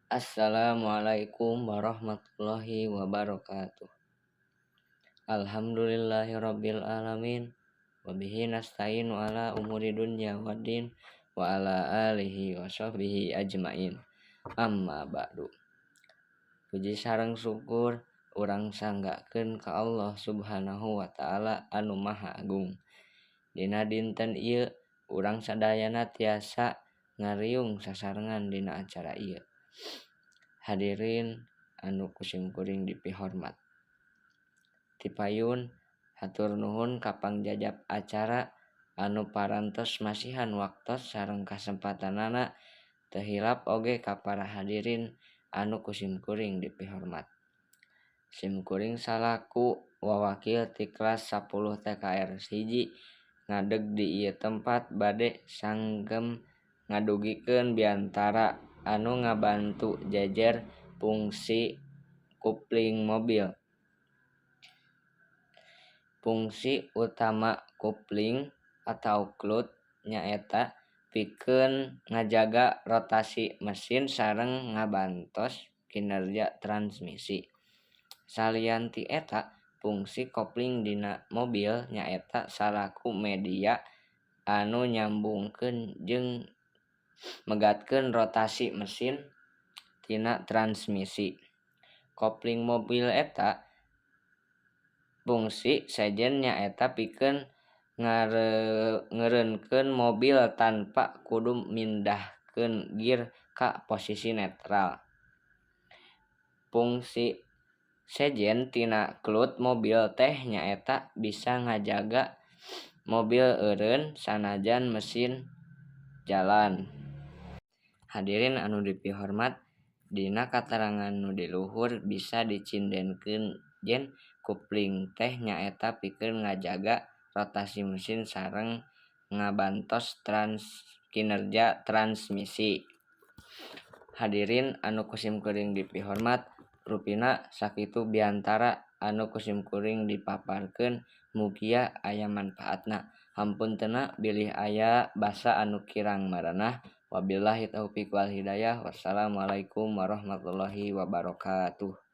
Assalamualaikum warahmatullahi wabarakatuh. Alhamdulillahirabbil alamin. Wabihi nasta'inu ala umuri dunya waddin wa ala alihi wa sahbihi ajmain. Amma ba'du. Puji sareng syukur urang sanggakeun ka Allah Subhanahu wa taala anu Maha Agung. Dina dinten ieu urang sadayana tiasa ngariung sasarengan dina acara ieu. Hadirin anu kusim kuring dipihormat. Ti payun hatur nuhun ka pangjajab acara anu parantos masihan waktos sareng kasempatanana teu hilap oge ka para hadirin anu kusim kuring dipihormat. Sim kuring salaku wawakil ti kelas 10 TKR 1 ngadeg di ieu tempat bade sanggem ngadugikeun biantara anu ngabantu jejer fungsi kupling mobil. Fungsi utama kupling atau clutch nyaeta pikeun ngajaga rotasi mesin sareng ngabantos kinerja transmisi. Salian ti eta, fungsi kopling dina mobil nyaeta salaku media anu nyambungkeun jeung megatkeun rotasi mesin tina transmisi. Kopling mobil eta fungsi sejen nyaeta pikeun ngeureunkeun mobil tanpa kudu mindahkeun gear ka posisi netral. Fungsi sejen tina clutch mobil teh nyaeta bisa ngajaga mobil eureun sanajan mesin jalan. Hadirin anu dipihormat, dina katerangan nu di luhur bisa dicindenkeun yen kupling teh nyaeta pikeun ngajaga rotasi mesin sareng ngabantos kinerja transmisi. Hadirin anu kusim kuring dipihormat, rupina sakitu biantara anu kusim kuring dipaparkeun mugia aya manpaatna. Hampunteuna bilih aya basa anu kirang maranah. Wabillahi taufiq wal hidayah. Wassalamualaikum warahmatullahi wabarakatuh.